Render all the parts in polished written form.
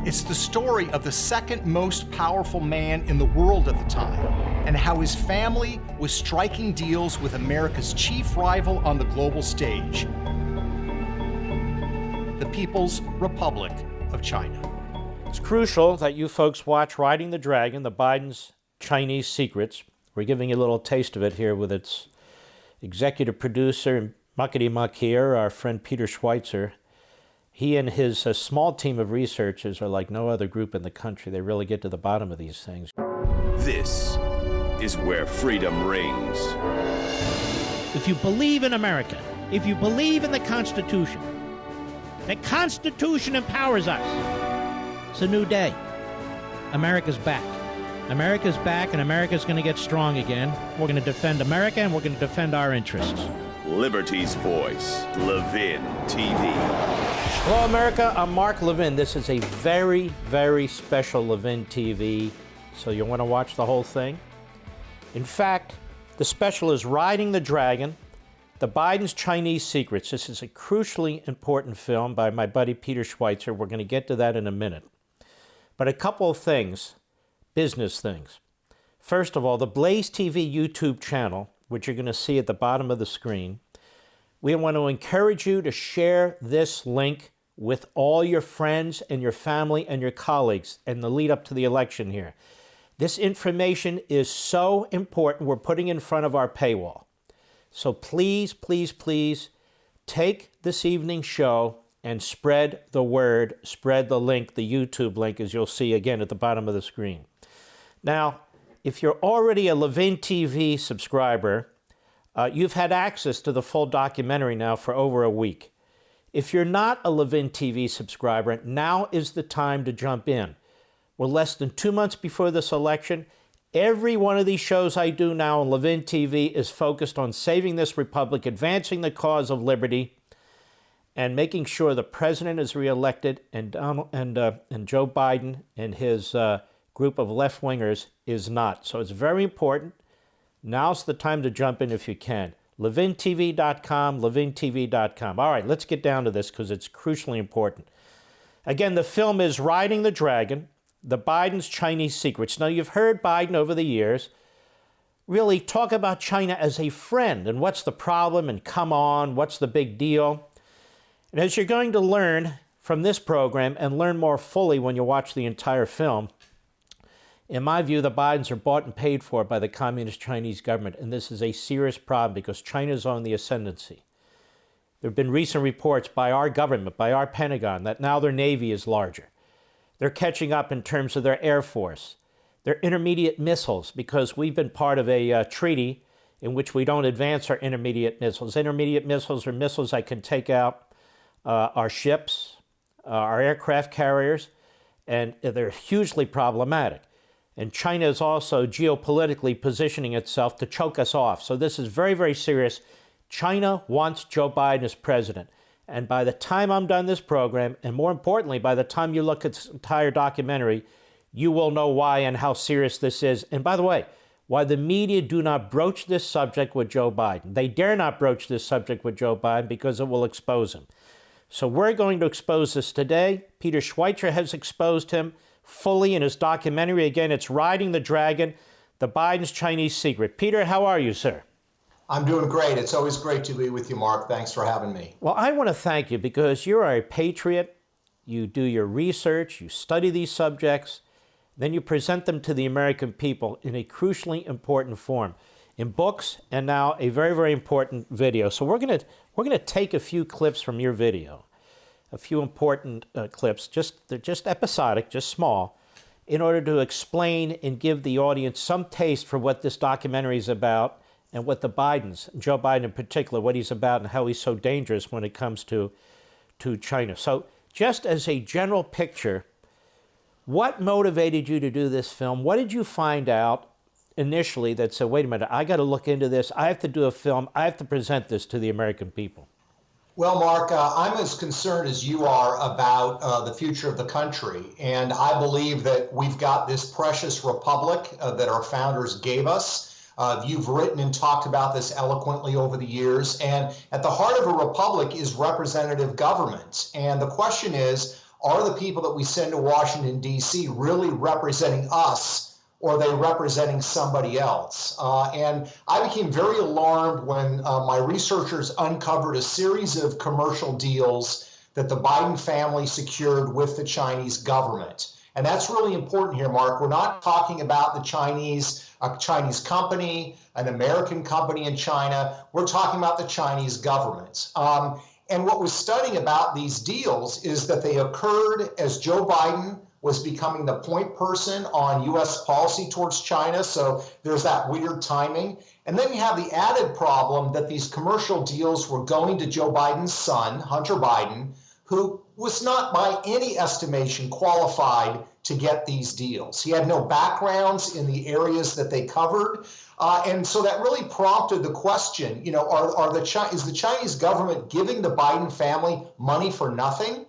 It's the story of the second most powerful man in the world at the time, and how his family was striking deals with America's chief rival on the global stage, the People's Republic of China. It's crucial that you folks watch Riding the Dragon, the Biden's Chinese Secrets. We're giving you a little taste of it here with its executive producer and muckety-muck here, our friend Peter Schweizer. He and his small team of researchers are like no other group in the country. They really get to the bottom of these things. This is where freedom rings. If you believe in America, if you believe in the Constitution empowers us. It's a new day. America's back. America's back, and America's going to get strong again. We're going to defend America, and we're going to defend our interests. Liberty's voice, LevinTV. Hello, America. I'm Mark Levin. This is a very, very special LevinTV, so you'll want to watch the whole thing. In fact, the special is Riding the Dragon, the Biden's Chinese Secrets. This is a crucially important film by my buddy Peter Schweizer. We're going to get to that in a minute. But a couple of things. Business things. First of all, the BlazeTV YouTube channel, which you're going to see at the bottom of the screen, we want to encourage you to share this link with all your friends and your family and your colleagues in the lead up to the election here. This information is so important, we're putting in front of our paywall. So please, please, please take this evening's show and spread the word, spread the link, the YouTube link, as you'll see again at the bottom of the screen. Now, if you're already a LevinTV subscriber, you've had access to the full documentary now for over a week. If you're not a LevinTV subscriber, now is the time to jump in. We're less than 2 months before this election. Every one of these shows I do now on LevinTV is focused on saving this republic, advancing the cause of liberty, and making sure the president is reelected and Joe Biden and his group of left-wingers is not. So it's very important. Now's the time to jump in if you can. LevinTV.com, LevinTV.com. All right, let's get down to this because it's crucially important. Again, the film is Riding the Dragon, the Biden's Chinese Secrets. Now, you've heard Biden over the years really talk about China as a friend and what's the problem and come on, what's the big deal. And as you're going to learn from this program and learn more fully when you watch the entire film, in my view, the Bidens are bought and paid for by the Communist Chinese government, and this is a serious problem because China's on the ascendancy. There have been recent reports by our government, by our Pentagon, that now their Navy is larger. They're catching up in terms of their Air Force, their intermediate missiles, because we've been part of a treaty in which we don't advance our intermediate missiles. Intermediate missiles are missiles that can take out our ships, our aircraft carriers, and they're hugely problematic. And China is also geopolitically positioning itself to choke us off. So this is very, very serious. China wants Joe Biden as president. And by the time I'm done this program, and more importantly, by the time you look at this entire documentary, you will know why and how serious this is. And by the way, why the media do not broach this subject with Joe Biden. They dare not broach this subject with Joe Biden because it will expose him. So we're going to expose this today. Peter Schweizer has exposed him fully in his documentary. Again, it's Riding the Dragon, the Biden's Chinese Secret. Peter, how are you, sir? I'm doing great. It's always great to be with you, Mark. Thanks for having me. Well, I want to thank you because you're a patriot. You do your research, you study these subjects, then you present them to the American people in a crucially important form, in books, and now a very, very important video. So we're going to take a few clips from your video. A few important clips, they're just episodic, just small, in order to explain and give the audience some taste for what this documentary is about and what the Bidens, Joe Biden in particular, what he's about and how he's so dangerous when it comes to China. So just as a general picture, what motivated you to do this film? What did you find out initially that said, wait a minute, I got to look into this, I have to do a film, I have to present this to the American people? Well, Mark, I'm as concerned as you are about the future of the country. And I believe that we've got this precious republic that our founders gave us. You've written and talked about this eloquently over the years. And at the heart of a republic is representative government. And the question is, are the people that we send to Washington, D.C. really representing us, or are they representing somebody else? And I became very alarmed when my researchers uncovered a series of commercial deals that the Biden family secured with the Chinese government. And that's really important here, Mark. We're not talking about the Chinese, a Chinese company, an American company in China. We're talking about the Chinese government. And what was stunning about these deals is that they occurred as Joe Biden was becoming the point person on U.S. policy towards China. So there's that weird timing. And then you have the added problem that these commercial deals were going to Joe Biden's son, Hunter Biden, who was not by any estimation qualified to get these deals. He had no backgrounds in the areas that they covered. And so that really prompted the question, you know, is the Chinese government giving the Biden family money for nothing?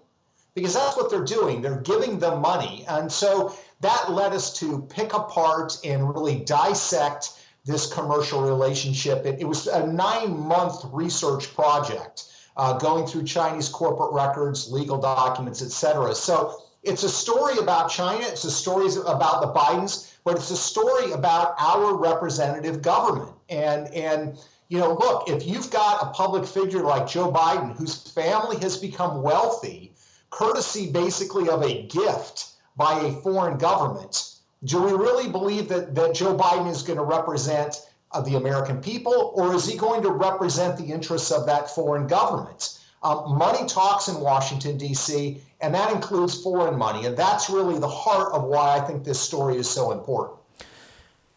Because that's what they're doing. They're giving them money. And so that led us to pick apart and really dissect this commercial relationship. It was a 9-month research project. Going through Chinese corporate records, legal documents, et cetera. So it's a story about China, it's a story about the Bidens, but it's a story about our representative government. And you know, look, if you've got a public figure like Joe Biden, whose family has become wealthy, courtesy basically of a gift by a foreign government, do we really believe that Joe Biden is going to represent the American people, or is he going to represent the interests of that foreign government? Money talks in Washington, D.C., and that includes foreign money. And that's really the heart of why I think this story is so important.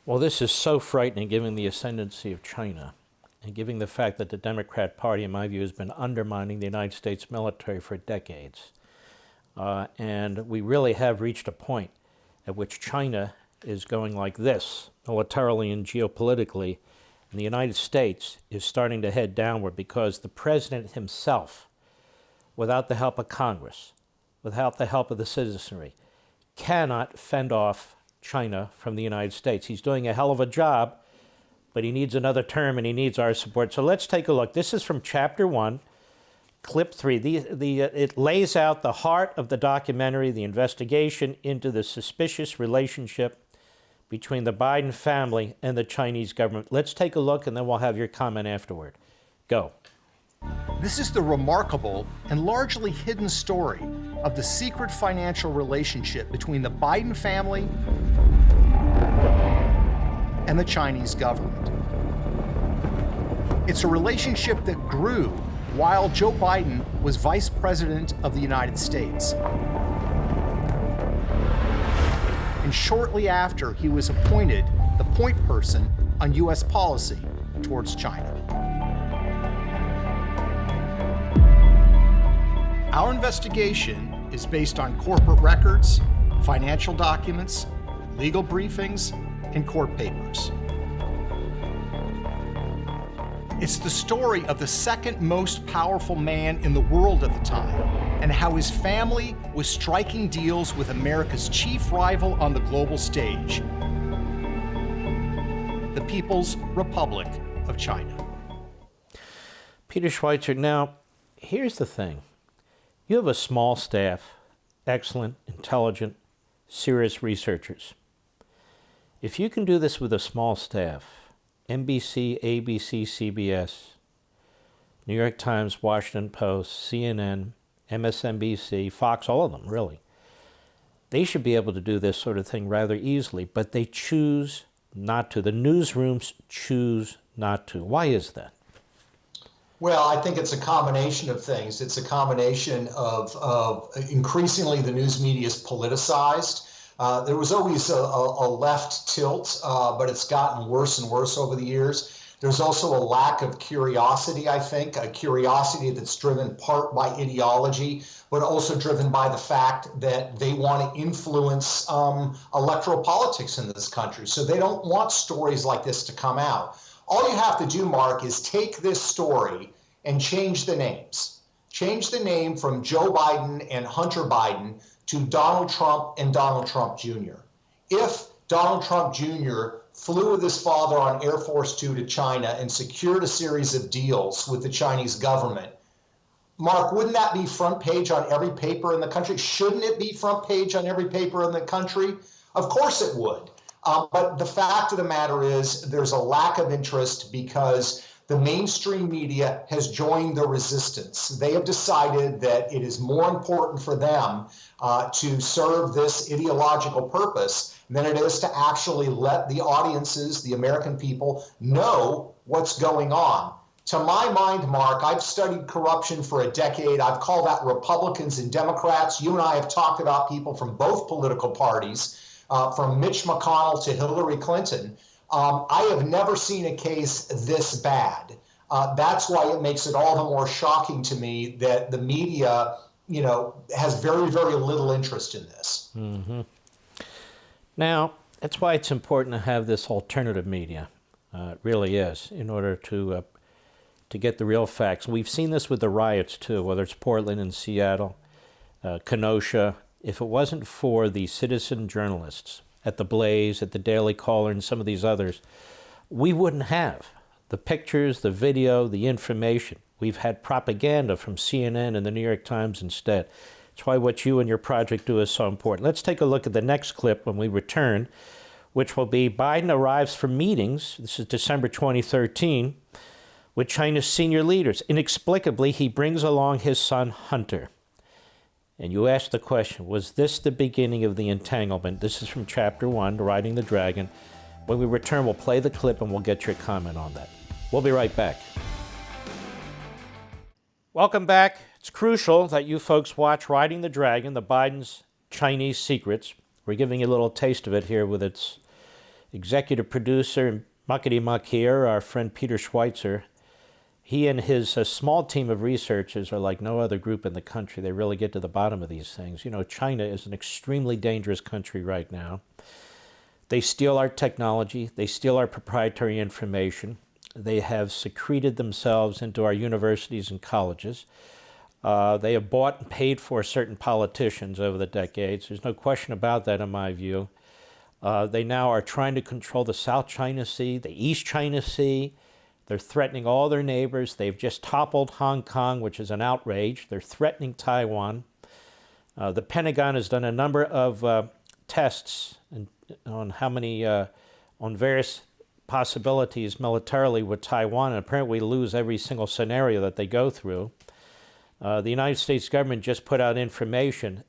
Well, this is so frightening given the ascendancy of China and given the fact that the Democrat Party, in my view, has been undermining the United States military for decades. And we really have reached a point at which China is going like this, militarily and geopolitically, and the United States is starting to head downward because the president himself, without the help of Congress, without the help of the citizenry, cannot fend off China from the United States. He's doing a hell of a job, but he needs another term and he needs our support. So let's take a look. This is from Chapter 1, Clip 3. It lays out the heart of the documentary, the investigation into the suspicious relationship between the Biden family and the Chinese government. Let's take a look and then we'll have your comment afterward. Go. This is the remarkable and largely hidden story of the secret financial relationship between the Biden family and the Chinese government. It's a relationship that grew while Joe Biden was Vice President of the United States. And shortly after he was appointed the point person on U.S. policy towards China. Our investigation is based on corporate records, financial documents, legal briefings, and court papers. It's the story of the second most powerful man in the world at the time, and how his family was striking deals with America's chief rival on the global stage, the People's Republic of China. Peter Schweizer, now, here's the thing. You have a small staff, excellent, intelligent, serious researchers. If you can do this with a small staff, NBC, ABC, CBS, New York Times, Washington Post, CNN, MSNBC, Fox, all of them, really. They should be able to do this sort of thing rather easily, but they choose not to. The newsrooms choose not to. Why is that? Well, I think it's a combination of things. It's a combination of increasingly the news media is politicized. There was always a left tilt, but it's gotten worse and worse over the years. There's also a lack of curiosity, I think, a curiosity that's driven part by ideology, but also driven by the fact that they want to influence electoral politics in this country. So they don't want stories like this to come out. All you have to do, Mark, is take this story and change the names. Change the name from Joe Biden and Hunter Biden to Donald Trump and Donald Trump Jr. If Donald Trump Jr. flew with his father on Air Force Two to China and secured a series of deals with the Chinese government, Mark, wouldn't that be front page on every paper in the country? Shouldn't it be front page on every paper in the country? Of course it would. But the fact of the matter is there's a lack of interest because the mainstream media has joined the resistance. They have decided that it is more important for them to serve this ideological purpose than it is to actually let the audiences, the American people, know what's going on. To my mind, Mark, I've studied corruption for a decade. I've called out Republicans and Democrats. You and I have talked about people from both political parties, from Mitch McConnell to Hillary Clinton. I have never seen a case this bad. That's why it makes it all the more shocking to me that the media, has very, very little interest in this. Mm-hmm. Now, that's why it's important to have this alternative media. It really is, in order to get the real facts. We've seen this with the riots too, whether it's Portland and Seattle, Kenosha. If it wasn't for the citizen journalists at the Blaze, at the Daily Caller, and some of these others, we wouldn't have the pictures, the video, the information. We've had propaganda from CNN and the New York Times instead. That's why what you and your project do is so important. Let's take a look at the next clip when we return, which will be Biden arrives for meetings, this is December 2013, with China's senior leaders. Inexplicably, he brings along his son, Hunter. And you ask the question, was this the beginning of the entanglement? This is from Chapter 1, Riding the Dragon. When we return, we'll play the clip and we'll get your comment on that. We'll be right back. Welcome back. It's crucial that you folks watch Riding the Dragon, the Biden's Chinese Secrets. We're giving you a little taste of it here with its executive producer, Muckety Muck here, our friend Peter Schweizer. He and his small team of researchers are like no other group in the country. They really get to the bottom of these things. China is an extremely dangerous country right now. They steal our technology. They steal our proprietary information. They have secreted themselves into our universities and colleges. They have bought and paid for certain politicians over the decades. There's no question about that in my view. They now are trying to control the South China Sea, the East China Sea. They're threatening all their neighbors. They've just toppled Hong Kong, which is an outrage. They're threatening Taiwan. The Pentagon has done a number of tests on on various possibilities militarily with Taiwan, and apparently lose every single scenario that they go through. The United States government just put out information,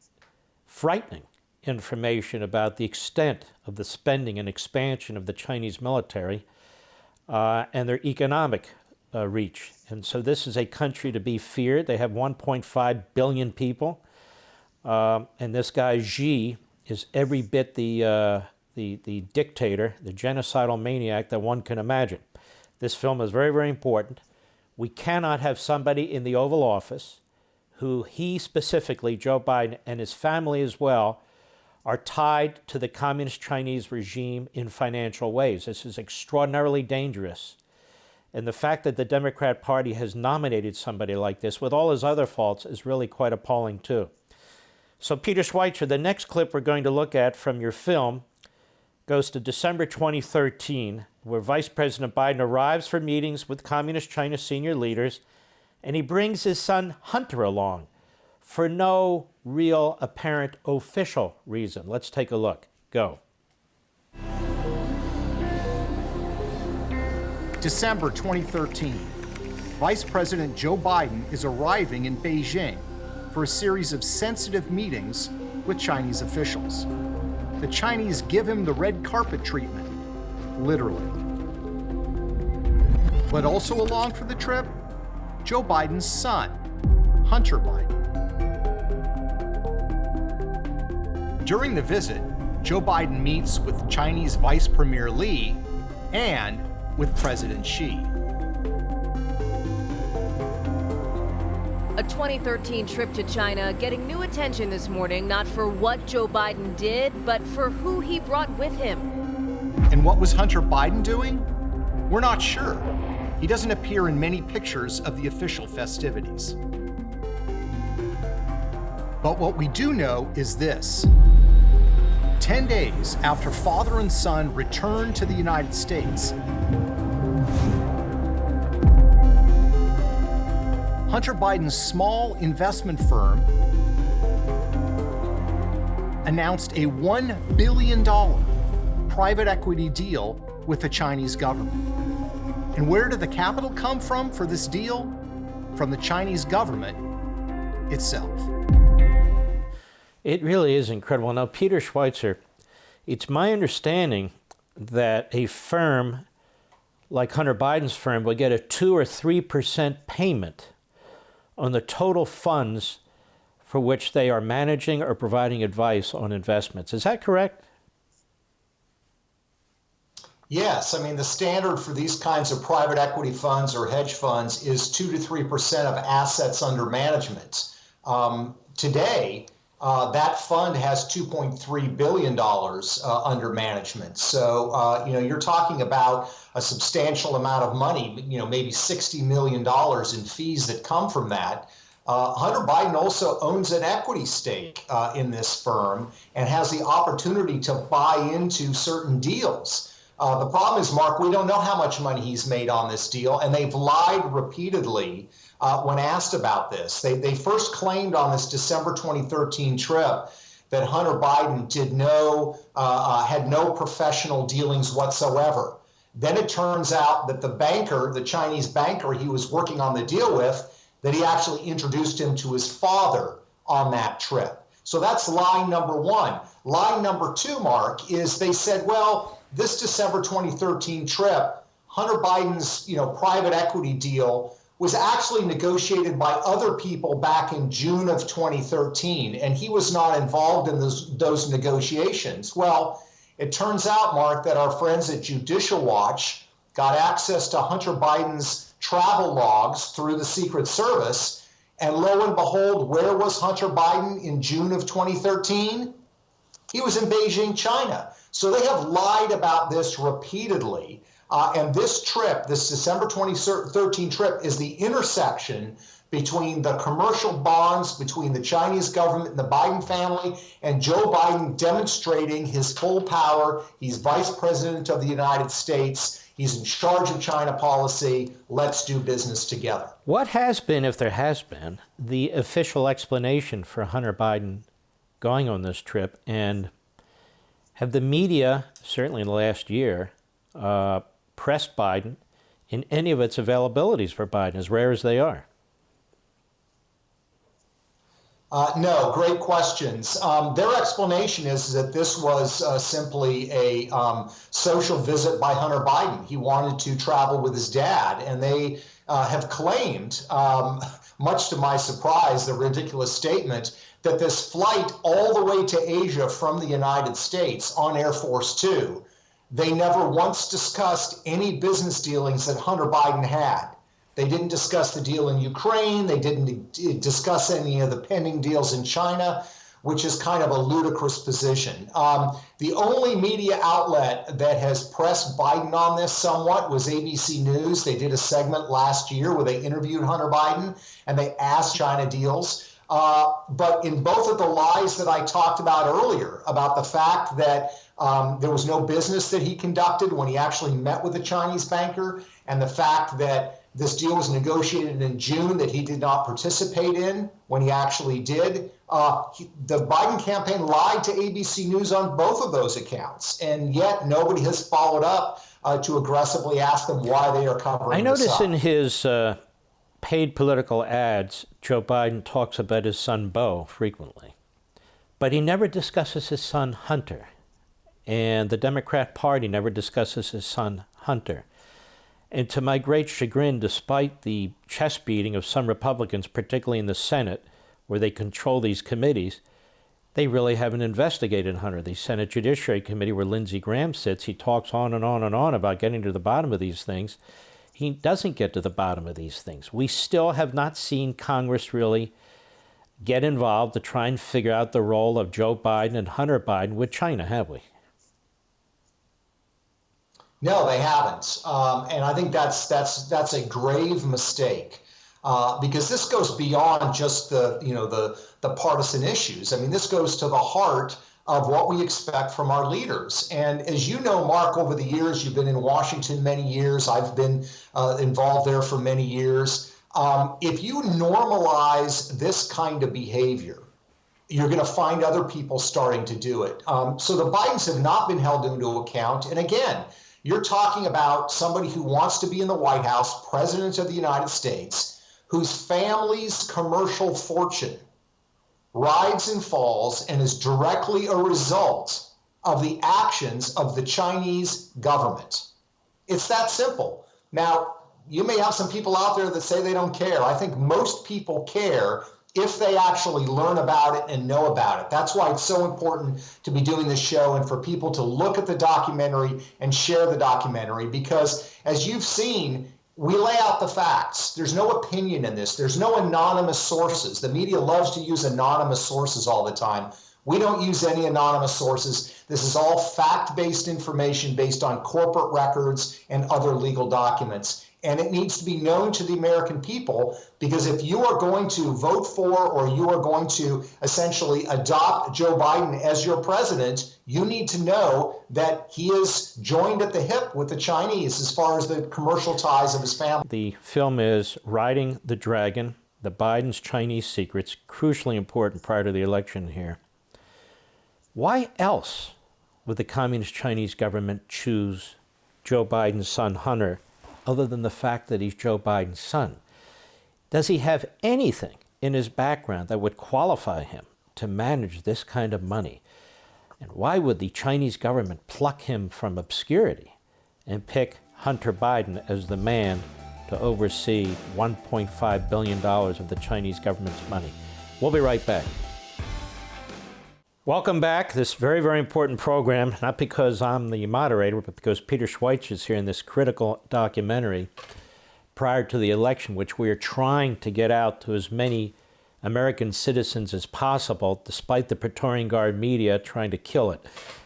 frightening information about the extent of the spending and expansion of the Chinese military and their economic reach. And so this is a country to be feared. They have 1.5 billion people. And this guy Xi is every bit the dictator, the genocidal maniac that one can imagine. This film is very, very important. We cannot have somebody in the Oval Office who he specifically, Joe Biden, and his family as well, are tied to the communist Chinese regime in financial ways. This is extraordinarily dangerous. And the fact that the Democrat Party has nominated somebody like this, with all his other faults, is really quite appalling too. So Peter Schweizer, the next clip we're going to look at from your film goes to December 2013, where Vice President Biden arrives for meetings with Communist China senior leaders, and he brings his son Hunter along for no real apparent official reason. Let's take a look. Go. December 2013. Vice President Joe Biden is arriving in Beijing for a series of sensitive meetings with Chinese officials. The Chinese give him the red carpet treatment, literally. But also along for the trip, Joe Biden's son, Hunter Biden. During the visit, Joe Biden meets with Chinese Vice Premier Li and with President Xi. A 2013 trip to China getting new attention this morning, not for what Joe Biden did, but for who he brought with him. And what was Hunter Biden doing? We're not sure. He doesn't appear in many pictures of the official festivities. But what we do know is this. 10 days after father and son returned to the United States, Hunter Biden's small investment firm announced a $1 billion private equity deal with the Chinese government. And where did the capital come from for this deal? From the Chinese government itself. It really is incredible. Now, Peter Schweizer, it's my understanding that a firm like Hunter Biden's firm will get a 2 or 3% payment on the total funds for which they are managing or providing advice on investments. Is that correct? Yes, I mean, the standard for these kinds of private equity funds or hedge funds is 2 to 3% of assets under management. Today, that fund has $2.3 billion under management. So, you're talking about a substantial amount of money, maybe $60 million in fees that come from that. Hunter Biden also owns an equity stake in this firm and has the opportunity to buy into certain deals. The problem is, Mark, we don't know how much money he's made on this deal, and they've lied repeatedly when asked about this. They first claimed on this December 2013 trip that Hunter Biden had no professional dealings whatsoever. Then it turns out that the Chinese banker he was working on the deal with, that he actually introduced him to his father on that trip. So that's lie number one. Lie number two, Mark, is they said, well, this December 2013 trip, Hunter Biden's private equity deal was actually negotiated by other people back in June of 2013, and he was not involved in those negotiations. Well, it turns out, Mark, that our friends at Judicial Watch got access to Hunter Biden's travel logs through the Secret Service, and lo and behold, where was Hunter Biden in June of 2013? He was in Beijing, China. So they have lied about this repeatedly. And this trip, this December 2013 trip, is the intersection between the commercial bonds between the Chinese government and the Biden family and Joe Biden demonstrating his full power. He's vice president of the United States. He's in charge of China policy. Let's do business together. What has been, if there has been, the official explanation for Hunter Biden going on this trip? And have the media, certainly in the last year, pressed Biden in any of its availabilities for Biden, as rare as they are? No, great questions. Their explanation is that this was simply a social visit by Hunter Biden. He wanted to travel with his dad, and they have claimed, much to my surprise, the ridiculous statement that this flight all the way to Asia from the United States on Air Force Two, they never once discussed any business dealings that Hunter Biden had. They didn't discuss the deal in Ukraine. They didn't discuss any of the pending deals in China, which is kind of a ludicrous position. The only media outlet that has pressed Biden on this somewhat was ABC News. They did a segment last year where they interviewed Hunter Biden and they asked China deals. But in both of the lies that I talked about earlier, about the fact that there was no business that he conducted when he actually met with the Chinese banker, and the fact that this deal was negotiated in June that he did not participate in when he actually did, the Biden campaign lied to ABC News on both of those accounts, and yet nobody has followed up to aggressively ask them why they are covering this up. I notice in his paid political ads, Joe Biden talks about his son Beau frequently, but he never discusses his son Hunter, and the Democrat Party never discusses his son Hunter. And to my great chagrin, despite the chest beating of some Republicans, particularly in the Senate, where they control these committees, they really haven't investigated Hunter. The Senate Judiciary Committee, where Lindsey Graham sits, he talks on and on and on about getting to the bottom of these things. He doesn't get to the bottom of these things. We still have not seen Congress really get involved to try and figure out the role of Joe Biden and Hunter Biden with China, have we? No, they haven't, and I think that's a grave mistake because this goes beyond just the partisan issues. I mean, this goes to the heart of what we expect from our leaders. And as you know, Mark, over the years, you've been in Washington many years. I've been involved there for many years. If you normalize this kind of behavior, you're going to find other people starting to do it. So the Bidens have not been held into account. And again, you're talking about somebody who wants to be in the White House, President of the United States, whose family's commercial fortune rides and falls and is directly a result of the actions of the Chinese government. It's that simple. Now, you may have some people out there that say they don't care. I think most people care if they actually learn about it and know about it. That's why it's so important to be doing this show and for people to look at the documentary and share the documentary, because as you've seen, we lay out the facts. There's no opinion in this. There's no anonymous sources. The media loves to use anonymous sources all the time. We don't use any anonymous sources. This is all fact-based information based on corporate records and other legal documents. And it needs to be known to the American people, because if you are going to vote for or you are going to essentially adopt Joe Biden as your president, you need to know that he is joined at the hip with the Chinese as far as the commercial ties of his family. The film is Riding the Dragon, the Biden's Chinese Secrets, crucially important prior to the election here. Why else would the Communist Chinese government choose Joe Biden's son, Hunter, other than the fact that he's Joe Biden's son? Does he have anything in his background that would qualify him to manage this kind of money? And why would the Chinese government pluck him from obscurity and pick Hunter Biden as the man to oversee $1.5 billion of the Chinese government's money? We'll be right back. Welcome back. This very, very important program, not because I'm the moderator, but because Peter Schweizer is here in this critical documentary prior to the election, which we are trying to get out to as many American citizens as possible, despite the Praetorian Guard media trying to kill it.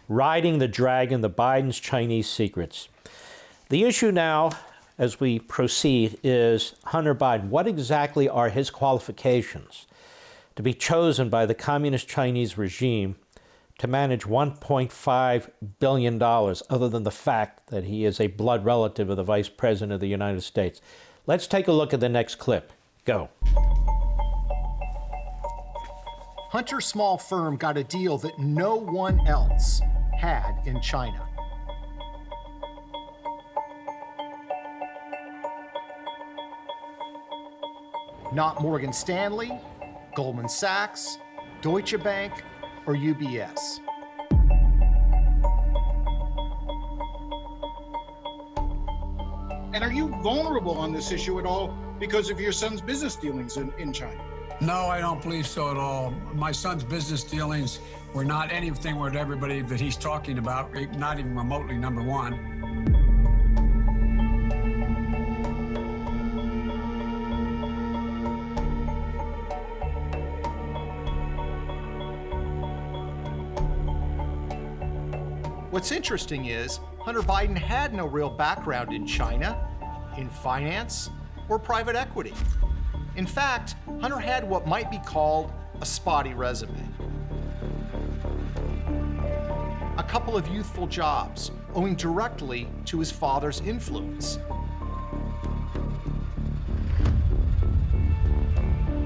Riding the Dragon, the Biden's Chinese Secrets. The issue now, as we proceed, is Hunter Biden. What exactly are his qualifications to be chosen by the Communist Chinese regime to manage $1.5 billion, other than the fact that he is a blood relative of the Vice President of the United States? Let's take a look at the next clip. Go. Hunter's small firm got a deal that no one else had in China. Not Morgan Stanley, Goldman Sachs, Deutsche Bank, or UBS. And are you vulnerable on this issue at all because of your son's business dealings in China? No, I don't believe so at all. My son's business dealings were not anything with everybody that he's talking about, not even remotely number one. What's interesting is Hunter Biden had no real background in China, in finance, or private equity. In fact, Hunter had what might be called a spotty resume. A couple of youthful jobs, owing directly to his father's influence.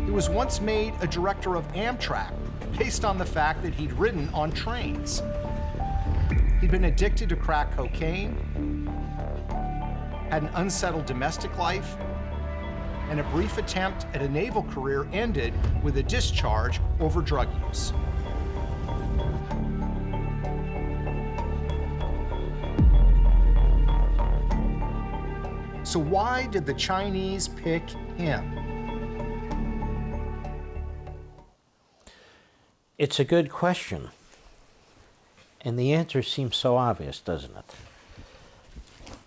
He was once made a director of Amtrak based on the fact that he'd ridden on trains. He'd been addicted to crack cocaine, had an unsettled domestic life, and a brief attempt at a naval career ended with a discharge over drug use. So why did the Chinese pick him? It's a good question. And the answer seems so obvious, doesn't it?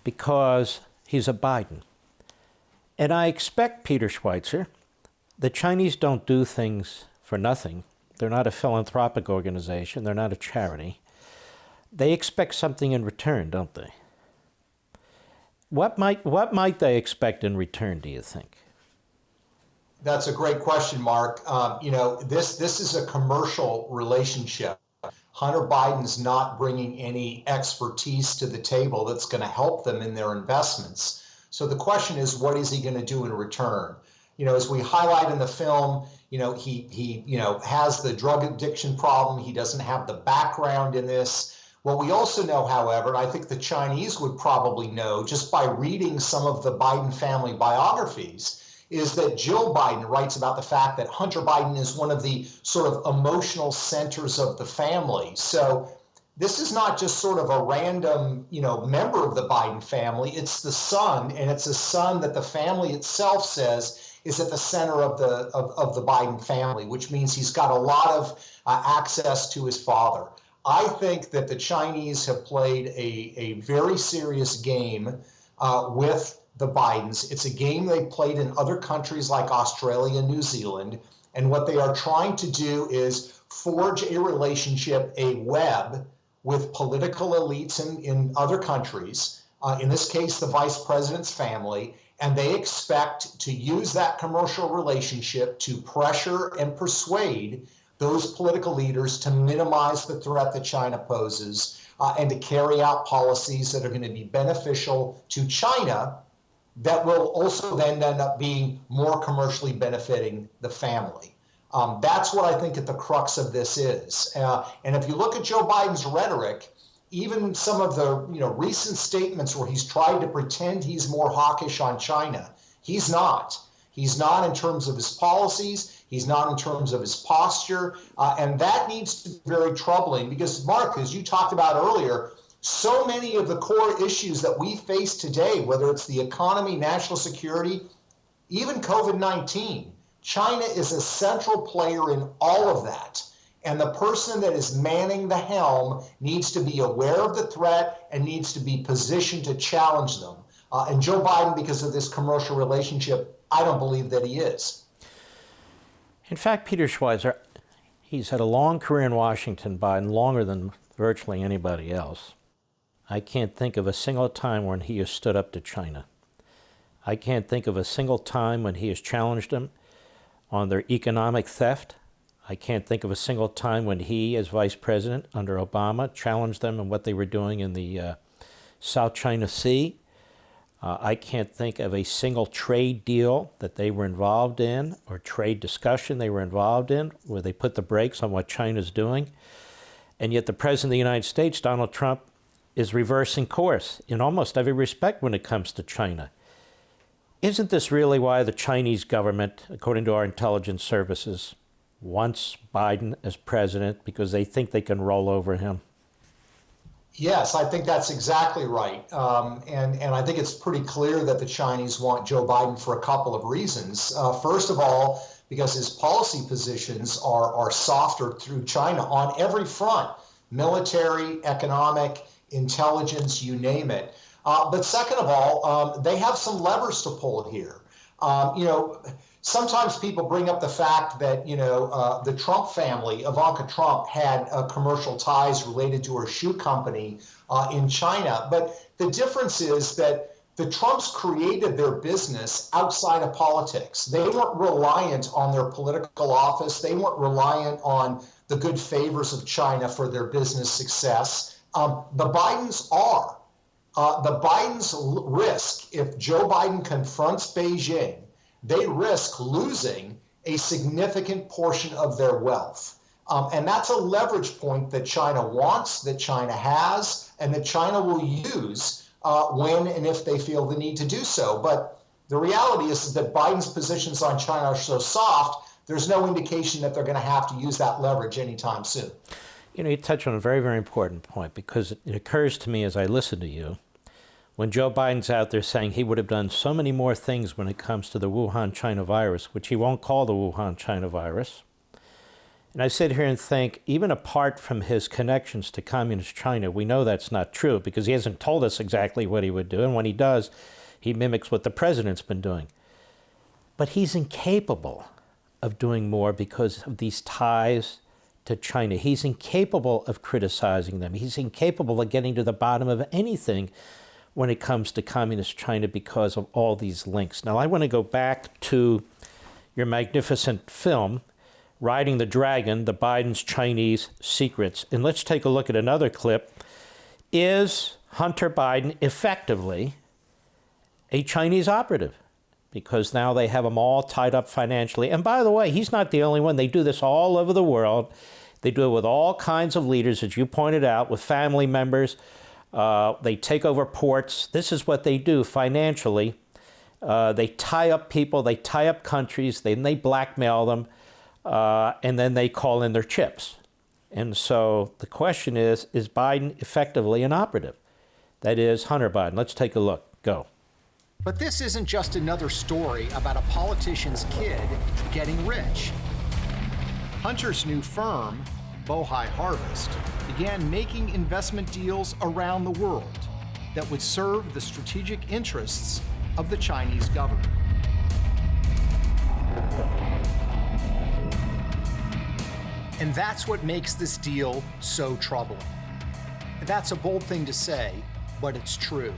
Because he's a Biden. And I expect, Peter Schweizer, the Chinese don't do things for nothing. They're not a philanthropic organization. They're not a charity. They expect something in return, don't they? What might they expect in return, do you think? That's a great question, Mark. This is a commercial relationship. Hunter Biden's not bringing any expertise to the table that's going to help them in their investments. So the question is, what is he going to do in return? as we highlight in the film, he has the drug addiction problem. He doesn't have the background in this. What we also know, however, and I think the Chinese would probably know just by reading some of the Biden family biographies, is that Jill Biden writes about the fact that Hunter Biden is one of the sort of emotional centers of the family. So this is not just sort of a random, member of the Biden family. It's the son, and it's a son that the family itself says is at the center of the Biden family, which means he's got a lot of access to his father. I think that the Chinese have played a very serious game with the Bidens. It's a game they played in other countries like Australia and New Zealand. And what they are trying to do is forge a relationship, a web, with political elites in other countries, in this case, the vice president's family, and they expect to use that commercial relationship to pressure and persuade those political leaders to minimize the threat that China poses and to carry out policies that are going to be beneficial to China that will also then end up being more commercially benefiting the family. That's what I think at the crux of this is. And if you look at Joe Biden's rhetoric, even some of the recent statements where he's tried to pretend he's more hawkish on China, he's not. He's not in terms of his policies. He's not in terms of his posture. And that needs to be very troubling because, Mark, as you talked about earlier, so many of the core issues that we face today, whether it's the economy, national security, even COVID-19, China is a central player in all of that. And the person that is manning the helm needs to be aware of the threat and needs to be positioned to challenge them. And Joe Biden, because of this commercial relationship, I don't believe that he is. In fact, Peter Schweizer, he's had a long career in Washington, Biden, longer than virtually anybody else. I can't think of a single time when he has stood up to China. I can't think of a single time when he has challenged them on their economic theft. I can't think of a single time when he, as vice president under Obama, challenged them on what they were doing in the South China Sea. I can't think of a single trade deal that they were involved in or trade discussion they were involved in where they put the brakes on what China's doing. And yet the President of the United States, Donald Trump, is reversing course in almost every respect when it comes to China. Isn't this really why the Chinese government, according to our intelligence services, wants Biden as president because they think they can roll over him? Yes, I think that's exactly right. And I think it's pretty clear that the Chinese want Joe Biden for a couple of reasons. First of all, because his policy positions are softer through China on every front, military, economic, intelligence, you name it. But second of all, they have some levers to pull here. Sometimes people bring up the fact that, the Trump family, Ivanka Trump, had commercial ties related to her shoe company in China. But the difference is that the Trumps created their business outside of politics. They weren't reliant on their political office. They weren't reliant on the good favors of China for their business success. The Bidens are. The Bidens risk, if Joe Biden confronts Beijing, they risk losing a significant portion of their wealth. And that's a leverage point that China wants, that China has, and that China will use when and if they feel the need to do so. But the reality is that Biden's positions on China are so soft, there's no indication that they're going to have to use that leverage anytime soon. You touch on a very, very important point because it occurs to me as I listen to you, when Joe Biden's out there saying he would have done so many more things when it comes to the Wuhan China virus, which he won't call the Wuhan China virus. And I sit here and think, even apart from his connections to communist China, we know that's not true because he hasn't told us exactly what he would do. And when he does, he mimics what the president's been doing. But he's incapable of doing more because of these ties to China. He's incapable of criticizing them. He's incapable of getting to the bottom of anything when it comes to communist China because of all these links. Now, I want to go back to your magnificent film, Riding the Dragon, The Biden's Chinese Secrets. And let's take a look at another clip. Is Hunter Biden effectively a Chinese operative? because now they have them all tied up financially. And by the way, he's not the only one. They do this all over the world. They do it with all kinds of leaders, as you pointed out, with family members. They take over ports. This is what they do financially. They tie up people, they tie up countries, then they blackmail them, and then they call in their chips. And so the question is Biden effectively an operative? That is Hunter Biden. Let's take a look. Go. But this isn't just another story about a politician's kid getting rich. Hunter's new firm, Bohai Harvest, began making investment deals around the world that would serve the strategic interests of the Chinese government. And that's what makes this deal so troubling. That's a bold thing to say, but it's true.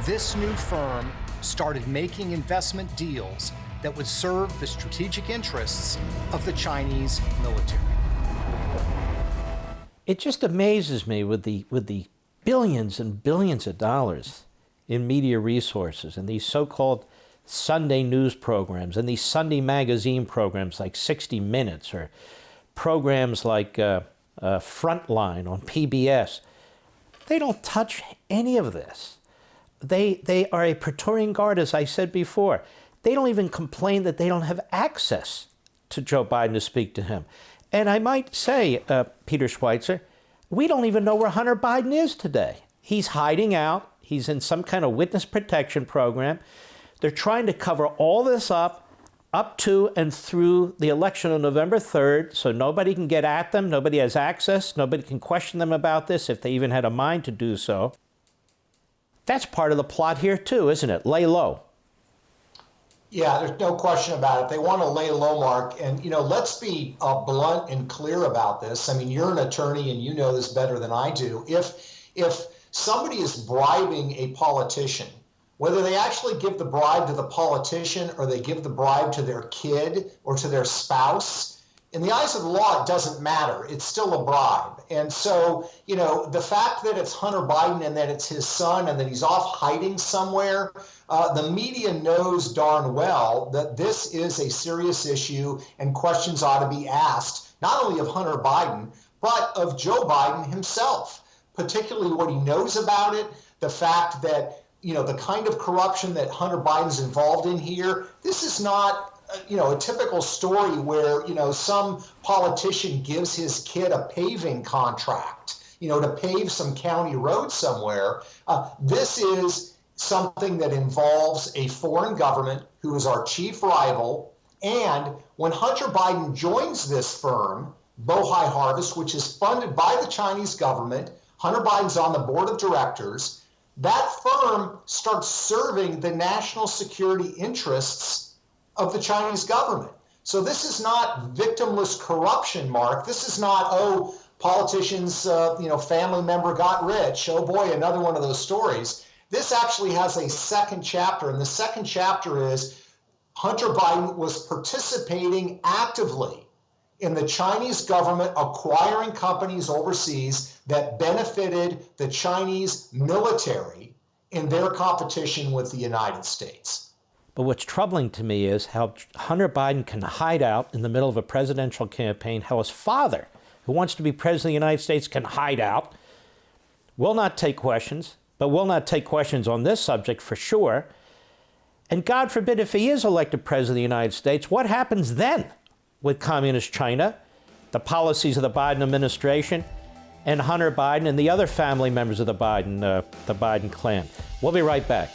This new firm started making investment deals that would serve the strategic interests of the Chinese military. It just amazes me with the billions and billions of dollars in media resources and these so-called Sunday news programs and these Sunday magazine programs like 60 Minutes or programs like Frontline on PBS. They don't touch any of this. They are a Praetorian Guard, as I said before. They don't even complain that they don't have access to Joe Biden to speak to him. And I might say, Peter Schweizer, we don't even know where Hunter Biden is today. He's hiding out. He's in some kind of witness protection program. They're trying to cover all this up to and through the election on November 3rd, so nobody can get at them, nobody has access, nobody can question them about this if they even had a mind to do so. That's part of the plot here too, isn't it? Lay low. Yeah, there's no question about it. They want to lay low, Mark. And, let's be blunt and clear about this. I mean, you're an attorney and you know this better than I do. If somebody is bribing a politician, whether they actually give the bribe to the politician or they give the bribe to their kid or to their spouse, in the eyes of the law, it doesn't matter. It's still a bribe. And so, the fact that it's Hunter Biden and that it's his son and that he's off hiding somewhere, the media knows darn well that this is a serious issue and questions ought to be asked, not only of Hunter Biden, but of Joe Biden himself, particularly what he knows about it, the fact that, the kind of corruption that Hunter Biden's involved in here. This is not a typical story where, some politician gives his kid a paving contract, to pave some county road somewhere. This is something that involves a foreign government who is our chief rival. And when Hunter Biden joins this firm, Bohai Harvest, which is funded by the Chinese government, Hunter Biden's on the board of directors, that firm starts serving the national security interests of the Chinese government. So this is not victimless corruption, Mark. This is not, politicians, family member got rich. Oh boy, another one of those stories. This actually has a second chapter, and the second chapter is Hunter Biden was participating actively in the Chinese government acquiring companies overseas that benefited the Chinese military in their competition with the United States. But what's troubling to me is how Hunter Biden can hide out in the middle of a presidential campaign, how his father, who wants to be president of the United States, can hide out, will not take questions, but will not take questions on this subject for sure. And God forbid if he is elected president of the United States, what happens then with communist China, the policies of the Biden administration, and Hunter Biden and the other family members of the Biden clan? We'll be right back.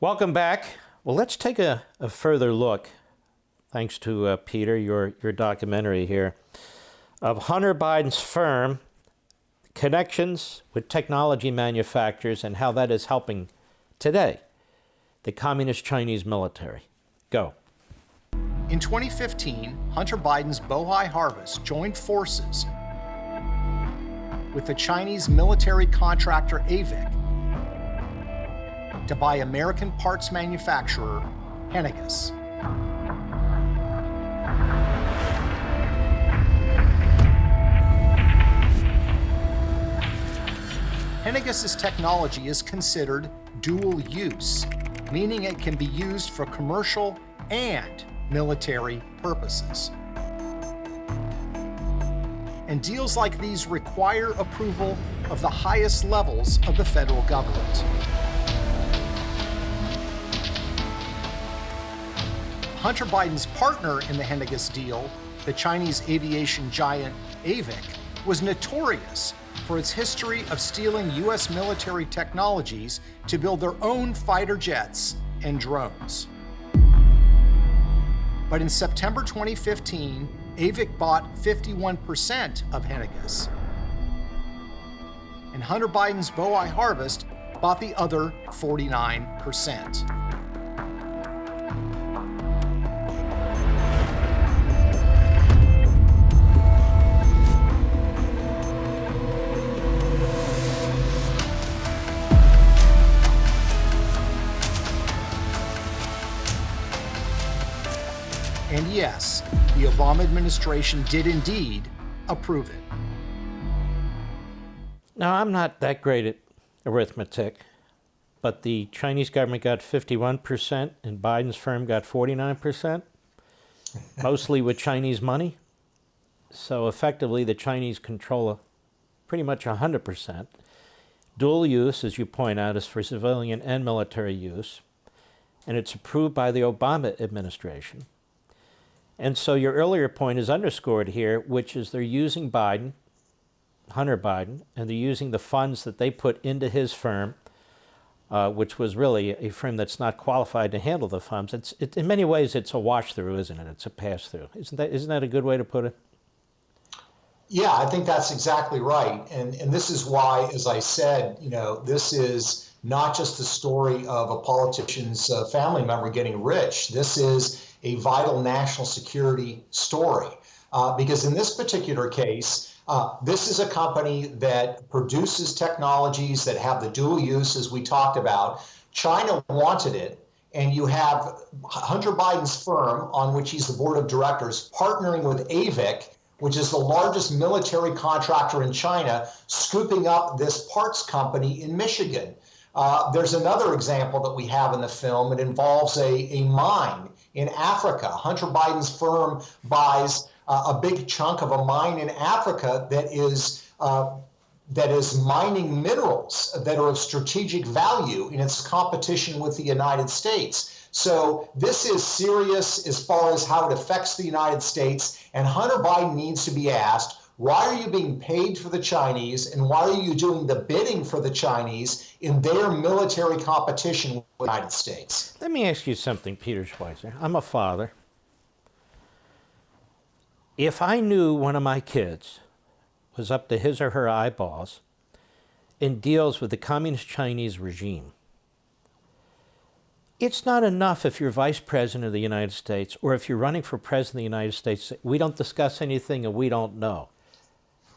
Welcome back. Well, let's take a further look, thanks to Peter, your documentary here, of Hunter Biden's firm, connections with technology manufacturers, and how that is helping today the communist Chinese military. Go. In 2015, Hunter Biden's Bohai Harvest joined forces with the Chinese military contractor AVIC to buy American parts manufacturer Henniges. Henniges' technology is considered dual use, meaning it can be used for commercial and military purposes. And deals like these require approval of the highest levels of the federal government. Hunter Biden's partner in the Henniges deal, the Chinese aviation giant AVIC, was notorious for its history of stealing U.S. military technologies to build their own fighter jets and drones. But in September 2015, AVIC bought 51% of Henniges. And Hunter Biden's Bohai Harvest bought the other 49%. And yes, the Obama administration did indeed approve it. Now, I'm not that great at arithmetic, but the Chinese government got 51% and Biden's firm got 49%, mostly with Chinese money. So effectively, the Chinese control pretty much 100%. Dual use, as you point out, is for civilian and military use, and it's approved by the Obama administration. And so your earlier point is underscored here, which is they're using Biden, Hunter Biden, and they're using the funds that they put into his firm, which was really a firm that's not qualified to handle the funds. In many ways, it's a wash-through, isn't it? It's a pass-through. Isn't that a good way to put it? Yeah, I think that's exactly right. And this is why, as I said, this is not just the story of a politician's family member getting rich. This is a vital national security story. Because in this particular case, this is a company that produces technologies that have the dual use, as we talked about. China wanted it, and you have Hunter Biden's firm, on which he's the board of directors, partnering with AVIC, which is the largest military contractor in China, scooping up this parts company in Michigan. There's another example that we have in the film. It involves a mine in Africa. Hunter Biden's firm buys a big chunk of a mine in Africa that is mining minerals that are of strategic value in its competition with the United States. So this is serious as far as how it affects the United States, and Hunter Biden needs to be asked, why are you being paid for the Chinese, and why are you doing the bidding for the Chinese in their military competition with the United States? Let me ask you something, Peter Schweizer. I'm a father. If I knew one of my kids was up to his or her eyeballs in deals with the Communist Chinese regime, it's not enough if you're vice president of the United States or if you're running for president of the United States, we don't discuss anything and we don't know.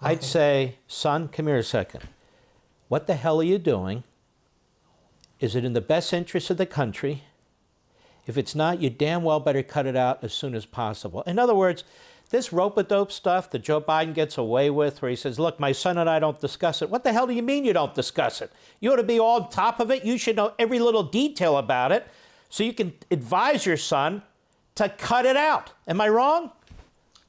Okay. I'd say, son, come here a second. What the hell are you doing? Is it in the best interest of the country? If it's not, you damn well better cut it out as soon as possible. In other words, this rope-a-dope stuff that Joe Biden gets away with, where he says, look, my son and I don't discuss it. What the hell do you mean you don't discuss it? You ought to be all on top of it. You should know every little detail about it so you can advise your son to cut it out. Am I wrong?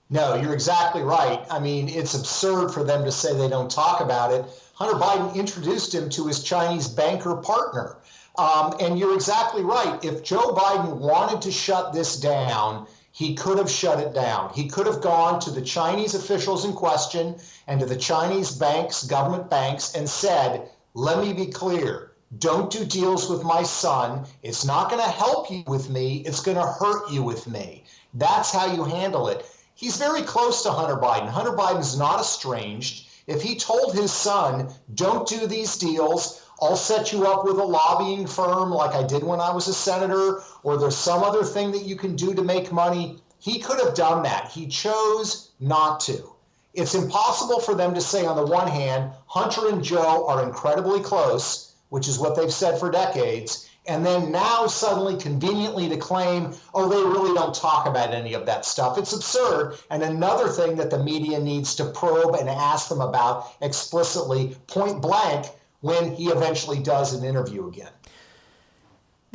No, you're exactly right. I mean, it's absurd for them to say they don't talk about it. Hunter Biden introduced him to his Chinese banker partner. And you're exactly right. If Joe Biden wanted to shut this down, he could have shut it down. He could have gone to the Chinese officials in question and to the Chinese banks, government banks, and said, let me be clear, don't do deals with my son. It's not going to help you with me. It's going to hurt you with me. That's how you handle it. He's very close to Hunter Biden. Hunter Biden's not estranged. If he told his son, don't do these deals, I'll set you up with a lobbying firm like I did when I was a senator, or there's some other thing that you can do to make money, he could have done that. He chose not to. It's impossible for them to say, on the one hand, Hunter and Joe are incredibly close, which is what they've said for decades, and then now suddenly conveniently to claim, oh, they really don't talk about any of that stuff. It's absurd. And another thing that the media needs to probe and ask them about explicitly, point blank, when he eventually does an interview again.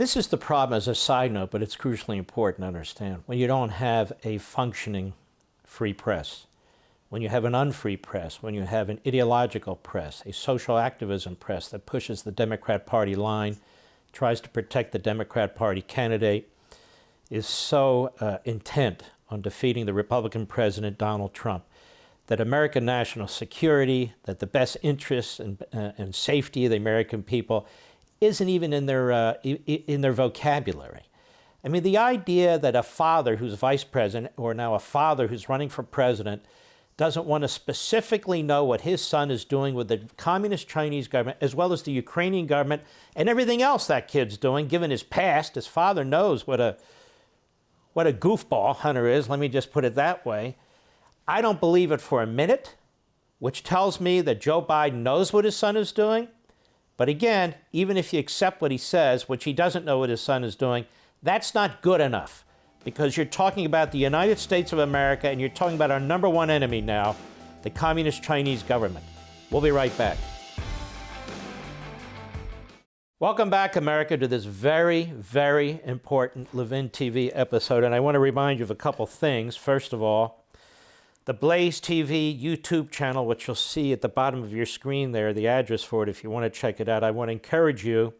This is the problem as a side note, but it's crucially important to understand. When you don't have a functioning free press, when you have an unfree press, when you have an ideological press, a social activism press that pushes the Democrat Party line, tries to protect the Democrat Party candidate, is so intent on defeating the Republican President Donald Trump, that American national security, that the best interests and safety of the American people isn't even in their vocabulary. I mean, the idea that a father who's vice president, or now a father who's running for president, doesn't want to specifically know what his son is doing with the communist Chinese government, as well as the Ukrainian government, and everything else that kid's doing, given his past. His father knows what a goofball Hunter is, let me just put it that way. I don't believe it for a minute, which tells me that Joe Biden knows what his son is doing. But again, even if you accept what he says, which he doesn't know what his son is doing, that's not good enough, because you're talking about the United States of America, and you're talking about our number one enemy now, the communist Chinese government. We'll be right back. Welcome back, America, to this very, very important LevinTV episode. And I want to remind you of a couple things. First of all, the BlazeTV YouTube channel, which you'll see at the bottom of your screen there, the address for it if you want to check it out. I want to encourage you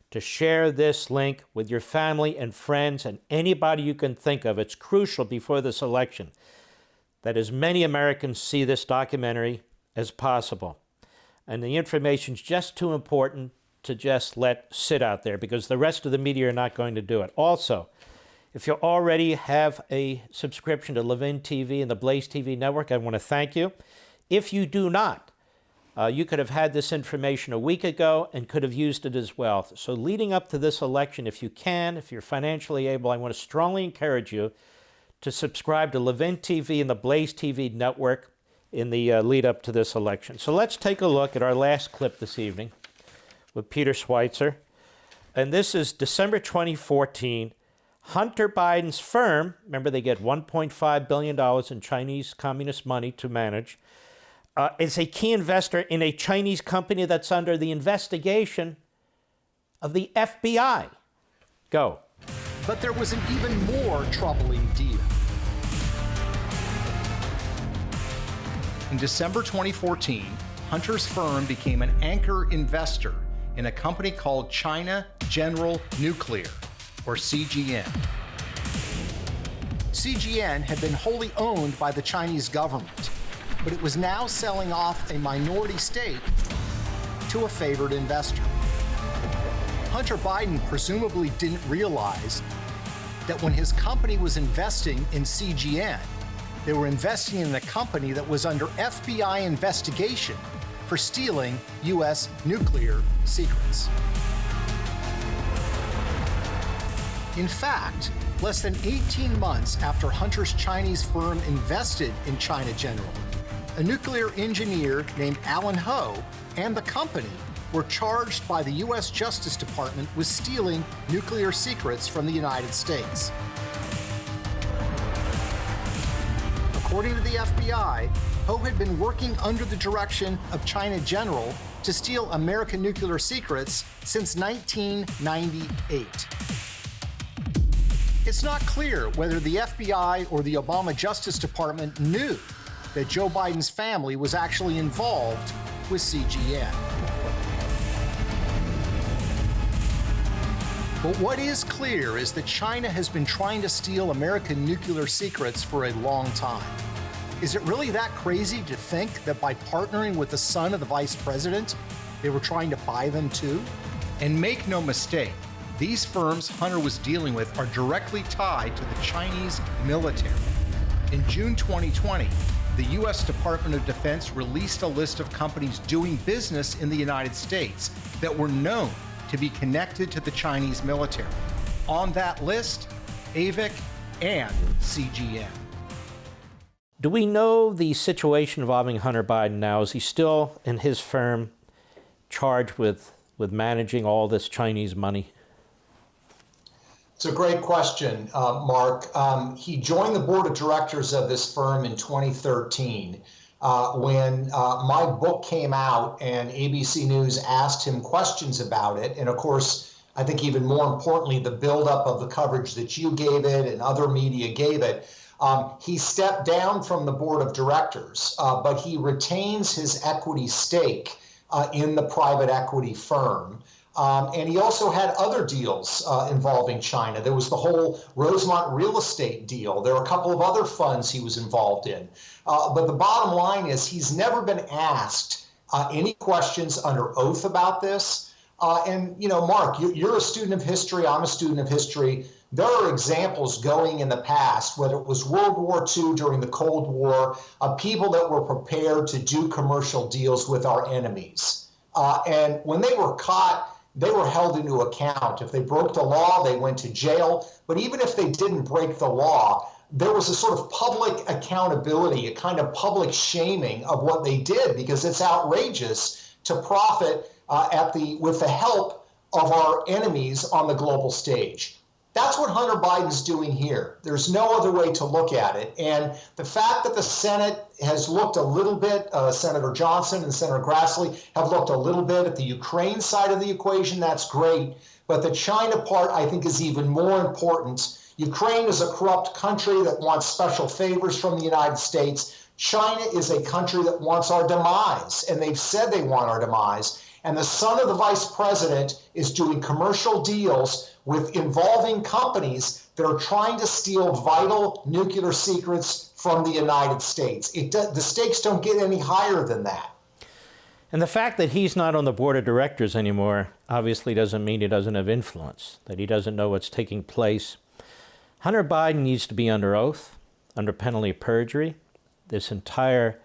to share this link with your family and friends and anybody you can think of. It's crucial before this election that as many Americans see this documentary as possible. And the information's just too important to just let sit out there, because the rest of the media are not going to do it. Also, if you already have a subscription to LevinTV and the BlazeTV network, I want to thank you. If you do not, you could have had this information a week ago and could have used it as well. So leading up to this election, if you can, if you're financially able, I want to strongly encourage you to subscribe to LevinTV and the BlazeTV network in the lead up to this election. So let's take a look at our last clip this evening with Peter Schweizer. And this is December 2014. Hunter Biden's firm, remember they get $1.5 billion in Chinese communist money to manage, is a key investor in a Chinese company that's under the investigation of the FBI. Go. But there was an even more troubling deal. In December 2014, Hunter's firm became an anchor investor in a company called China General Nuclear, or CGN. CGN had been wholly owned by the Chinese government, but it was now selling off a minority stake to a favored investor. Hunter Biden presumably didn't realize that when his company was investing in CGN, they were investing in a company that was under FBI investigation for stealing U.S. nuclear secrets. In fact, less than 18 months after Hunter's Chinese firm invested in China General, a nuclear engineer named Alan Ho and the company were charged by the U.S. Justice Department with stealing nuclear secrets from the United States. According to the FBI, Ho had been working under the direction of China General to steal American nuclear secrets since 1998. It's not clear whether the FBI or the Obama Justice Department knew that Joe Biden's family was actually involved with CGN. But what is clear is that China has been trying to steal American nuclear secrets for a long time. Is it really that crazy to think that by partnering with the son of the vice president, they were trying to buy them too? And make no mistake, these firms Hunter was dealing with are directly tied to the Chinese military. In June 2020, the U.S. Department of Defense released a list of companies doing business in the United States that were known to be connected to the Chinese military. On that list, AVIC and CGN. Do we know the situation involving Hunter Biden now? Is he still and his firm charged with managing all this Chinese money? It's a great question, Mark. He joined the board of directors of this firm in 2013 when my book came out and ABC News asked him questions about it. And of course, I think even more importantly, the buildup of the coverage that you gave it and other media gave it. He stepped down from the board of directors, but he retains his equity stake in the private equity firm. And he also had other deals involving China. There was the whole Rosemont real estate deal. There were a couple of other funds he was involved in. But the bottom line is he's never been asked any questions under oath about this. And, you know, Mark, you're a student of history. I'm a student of history. There are examples going in the past, whether it was World War II during the Cold War, of people that were prepared to do commercial deals with our enemies. And when they were caught, they were held into account. If they broke the law, they went to jail. But even if they didn't break the law, there was a sort of public accountability, a kind of public shaming of what they did, because it's outrageous to profit with the help of our enemies on the global stage. That's what Hunter Biden's doing here. There's no other way to look at it. And the fact that the Senate has looked a little bit, Senator Johnson and Senator Grassley have looked a little bit at the Ukraine side of the equation, that's great. But the China part, I think, is even more important. Ukraine is a corrupt country that wants special favors from the United States. China is a country that wants our demise, and they've said they want our demise. And the son of the vice president is doing commercial deals involving companies that are trying to steal vital nuclear secrets from the United States. The stakes don't get any higher than that. And the fact that he's not on the board of directors anymore obviously doesn't mean he doesn't have influence, that he doesn't know what's taking place. Hunter Biden needs to be under oath, under penalty of perjury. This entire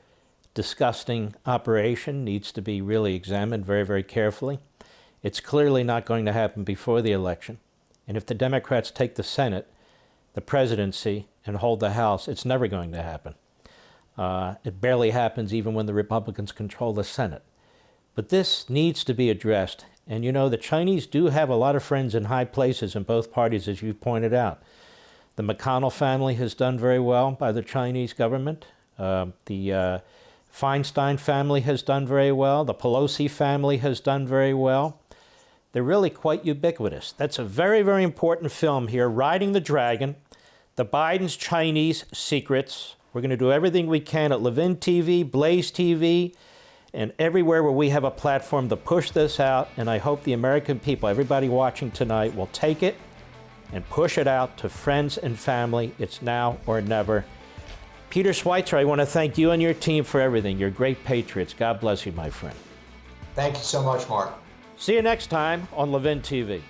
disgusting operation needs to be really examined very, very carefully. It's clearly not going to happen before the election. And if the Democrats take the Senate, the presidency, and hold the House, it's never going to happen. It barely happens even when the Republicans control the Senate. But this needs to be addressed. And you know, the Chinese do have a lot of friends in high places in both parties, as you pointed out. The McConnell family has done very well by the Chinese government. The Feinstein family has done very well. The Pelosi family has done very well. They're really quite ubiquitous. That's a very, very important film here, Riding the Dragon, the Biden's Chinese Secrets. We're going to do everything we can at LevinTV, BlazeTV, and everywhere where we have a platform to push this out. And I hope the American people, everybody watching tonight, will take it and push it out to friends and family. It's now or never. Peter Schweizer, I want to thank you and your team for everything. You're great patriots. God bless you, my friend. Thank you so much, Mark. See you next time on LevinTV.